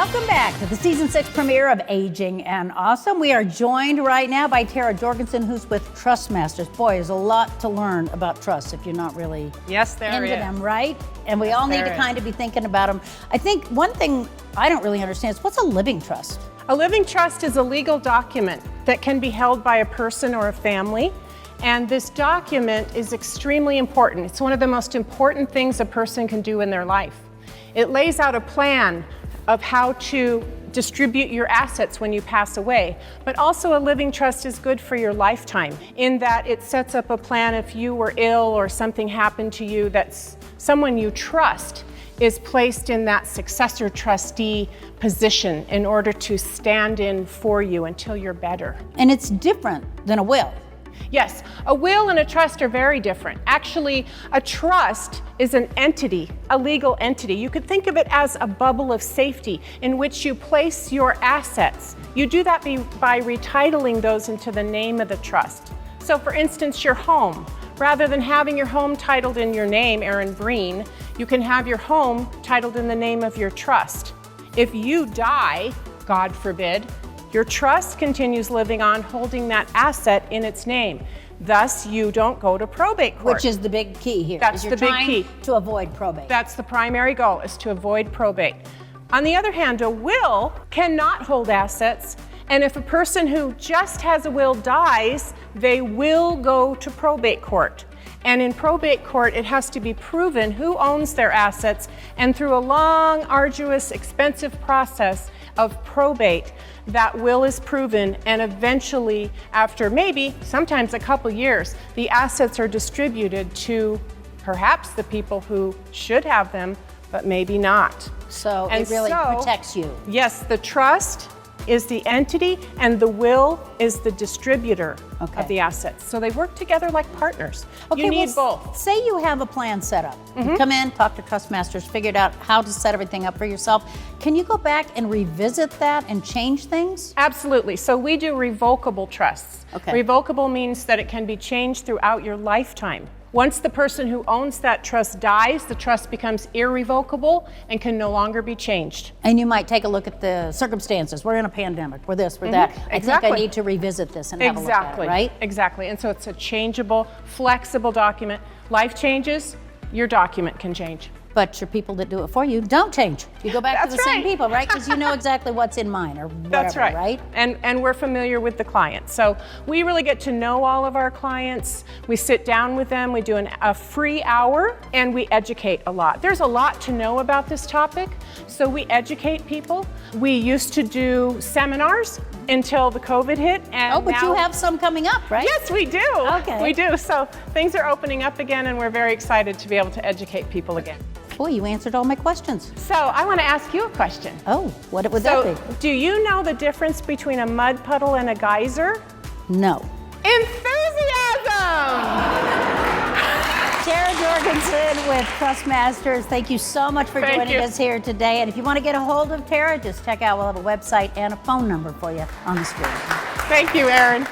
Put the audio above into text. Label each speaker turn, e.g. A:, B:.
A: Welcome back to the season 6 premiere of Aging and Awesome. We are joined right now by Tara Jorgensen, who's with Trust Masters. Boy, there's a lot to learn about trusts if you're not really into them, right? And we all need to kind of be thinking about them. I think one thing I don't really understand is what's a living trust?
B: A living trust is a legal document that can be held by a person or a family. And this document is extremely important. It's one of the most important things a person can do in their life. It lays out a plan of how to distribute your assets when you pass away. But also a living trust is good for your lifetime in that it sets up a plan if you were ill or something happened to you that's someone you trust is placed in that successor trustee position in order to stand in for you until you're better.
A: And it's different than a will.
B: Yes, a will and a trust are very different. Actually, a trust is an entity, a legal entity. You could think of it as a bubble of safety in which you place your assets. You do that by retitling those into the name of the trust. So for instance, your home. Rather than having your home titled in your name, Erin Breen, you can have your home titled in the name of your trust. If you die, God forbid, your trust continues living on, holding that asset in its name. Thus, you don't go to probate court.
A: Which is the big key here.
B: That's the big key.
A: To avoid probate.
B: That's the primary goal, is to avoid probate. On the other hand, a will cannot hold assets, and if a person who just has a will dies, they will go to probate court. And in probate court, it has to be proven who owns their assets, and through a long, arduous, expensive process of probate, that will is proven, and eventually, after maybe, sometimes a couple years, the assets are distributed to perhaps the people who should have them, but maybe not.
A: So it really protects you.
B: Yes, the trust is the entity and the will is the distributor of the assets. So they work together like partners.
A: Okay,
B: you need both.
A: Say you have a plan set up. You come in, talk to Trust Masters, figured out how to set everything up for yourself. Can you go back and revisit that and change things?
B: Absolutely. So we do revocable trusts.
A: Okay.
B: Revocable means that it can be changed throughout your lifetime. Once the person who owns that trust dies, the trust becomes irrevocable and can no longer be changed.
A: And you might take a look at the circumstances. We're in a pandemic, we're this, we're that. I think I need to revisit this and have a look at it, right?
B: Exactly. And so it's a changeable, flexible document. Life changes, your document can change.
A: But your people that do it for you don't change. You go back to the same people, right? Because you know exactly what's in mine or whatever,
B: That's right.
A: right?
B: And we're familiar with the client. So we really get to know all of our clients. We sit down with them, we do a free hour, and we educate a lot. There's a lot to know about this topic, so we educate people. We used to do seminars until the COVID hit. And
A: but you have some coming up, right?
B: Yes, we do.
A: Okay.
B: We do. So things are opening up again, and we're very excited to be able to educate people again.
A: Boy, you answered all my questions.
B: So I want to ask you a question.
A: Oh, what would that be?
B: Do you know the difference between a mud puddle and a geyser?
A: No.
B: Enthusiasm!
A: Tara Jorgensen with Trust Masters, thank you so much for joining us here today. And if you want to get a hold of Tara, just check out, we'll have a website and a phone number for you on the screen.
B: Thank you, Erin.